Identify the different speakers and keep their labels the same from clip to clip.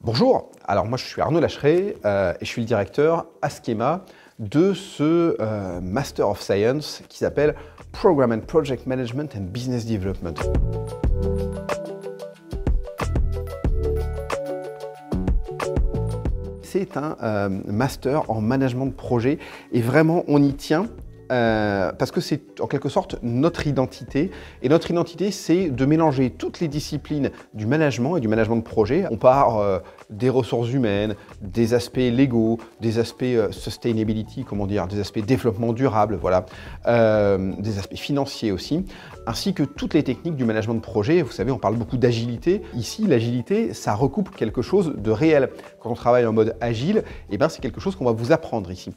Speaker 1: Bonjour, alors moi je suis Arnaud Lacheret et je suis le directeur à Schema de ce Master of Science qui s'appelle Program and Project Management and Business Development. C'est un master en management de projet et vraiment on y tient. Parce que c'est en quelque sorte notre identité. Et notre identité, c'est de mélanger toutes les disciplines du management et du management de projet. On part des ressources humaines, des aspects légaux, des aspects sustainability, comment dire, des aspects développement durable, voilà, des aspects financiers aussi, ainsi que toutes les techniques du management de projet. Vous savez, on parle beaucoup d'agilité. Ici, l'agilité, ça recoupe quelque chose de réel. Quand on travaille en mode agile, eh ben, c'est quelque chose qu'on va vous apprendre ici.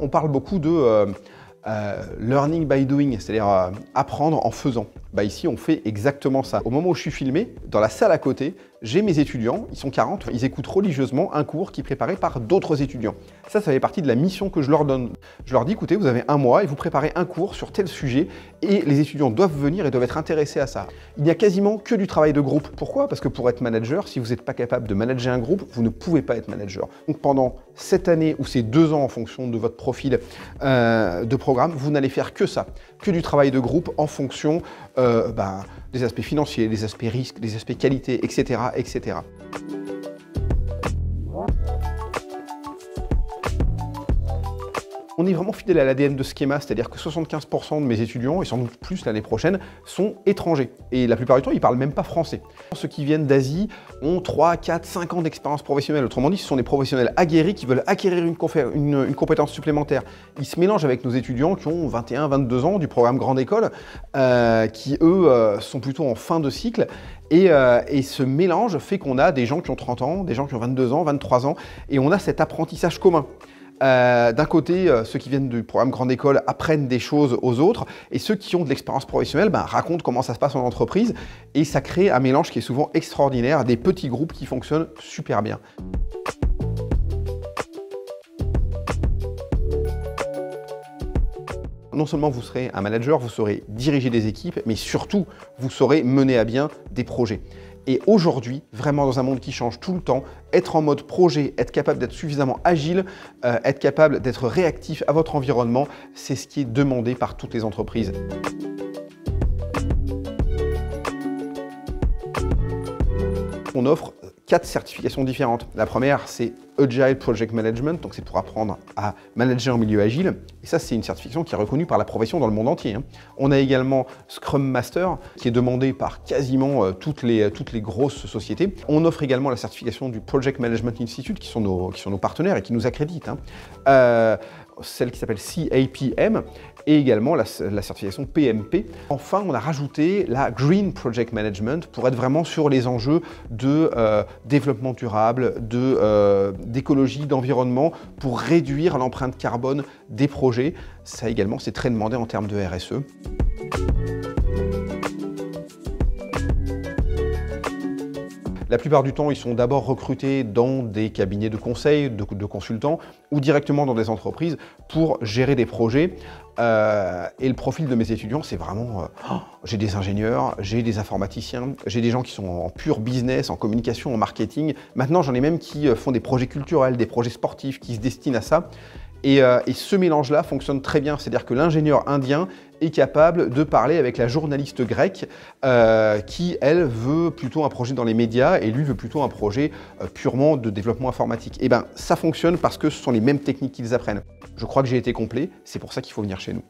Speaker 1: On parle beaucoup de learning by doing, c'est-à-dire apprendre en faisant. Bah ici, on fait exactement ça. Au moment où je suis filmé, dans la salle à côté, j'ai mes étudiants, ils sont 40, ils écoutent religieusement un cours qui est préparé par d'autres étudiants. Ça fait partie de la mission que je leur donne. Je leur dis, écoutez, vous avez un mois et vous préparez un cours sur tel sujet et les étudiants doivent venir et doivent être intéressés à ça. Il n'y a quasiment que du travail de groupe. Pourquoi? Parce que pour être manager, si vous n'êtes pas capable de manager un groupe, vous ne pouvez pas être manager. Donc pendant cette année ou ces 2 ans en fonction de votre profil de programme, vous n'allez faire que ça, que du travail de groupe en fonction des aspects financiers, des aspects risques, des aspects qualité, etc., etc. On est vraiment fidèle à l'ADN de Schema, c'est-à-dire que 75% de mes étudiants, et sans doute plus l'année prochaine, sont étrangers. Et la plupart du temps, ils ne parlent même pas français. Ceux qui viennent d'Asie ont 3, 4, 5 ans d'expérience professionnelle. Autrement dit, ce sont des professionnels aguerris qui veulent acquérir une compétence supplémentaire. Ils se mélangent avec nos étudiants qui ont 21, 22 ans du programme Grande École, qui eux sont plutôt en fin de cycle. Et ce mélange fait qu'on a des gens qui ont 30 ans, des gens qui ont 22 ans, 23 ans, et on a cet apprentissage commun. D'un côté, ceux qui viennent du programme Grande École apprennent des choses aux autres et ceux qui ont de l'expérience professionnelle racontent comment ça se passe en entreprise et ça crée un mélange qui est souvent extraordinaire, des petits groupes qui fonctionnent super bien. Non seulement vous serez un manager, vous saurez diriger des équipes, mais surtout, vous saurez mener à bien des projets. Et aujourd'hui, vraiment dans un monde qui change tout le temps, être en mode projet, être capable d'être suffisamment agile, être capable d'être réactif à votre environnement, c'est ce qui est demandé par toutes les entreprises. On offre 4 certifications différentes. La première, c'est Agile Project Management, donc c'est pour apprendre à manager en milieu agile. Et ça, c'est une certification qui est reconnue par la profession dans le monde entier. On a également Scrum Master, qui est demandé par quasiment toutes les grosses sociétés. On offre également la certification du Project Management Institute, qui sont nos partenaires et qui nous accréditent. Celle qui s'appelle CAPM et également la certification PMP. Enfin, on a rajouté la Green Project Management pour être vraiment sur les enjeux de développement durable, d'écologie, d'environnement, pour réduire l'empreinte carbone des projets. Ça également, c'est très demandé en termes de RSE. La plupart du temps, ils sont d'abord recrutés dans des cabinets de conseil, de consultants ou directement dans des entreprises pour gérer des projets. Et le profil de mes étudiants, c'est vraiment j'ai des ingénieurs, j'ai des informaticiens, j'ai des gens qui sont en pur business, en communication, en marketing. Maintenant, j'en ai même qui font des projets culturels, des projets sportifs, qui se destinent à ça. Et ce mélange-là fonctionne très bien, c'est-à-dire que l'ingénieur indien est capable de parler avec la journaliste grecque qui, elle, veut plutôt un projet dans les médias et lui veut plutôt un projet purement de développement informatique. Et bien, ça fonctionne parce que ce sont les mêmes techniques qu'ils apprennent. Je crois que j'ai été complet, c'est pour ça qu'il faut venir chez nous.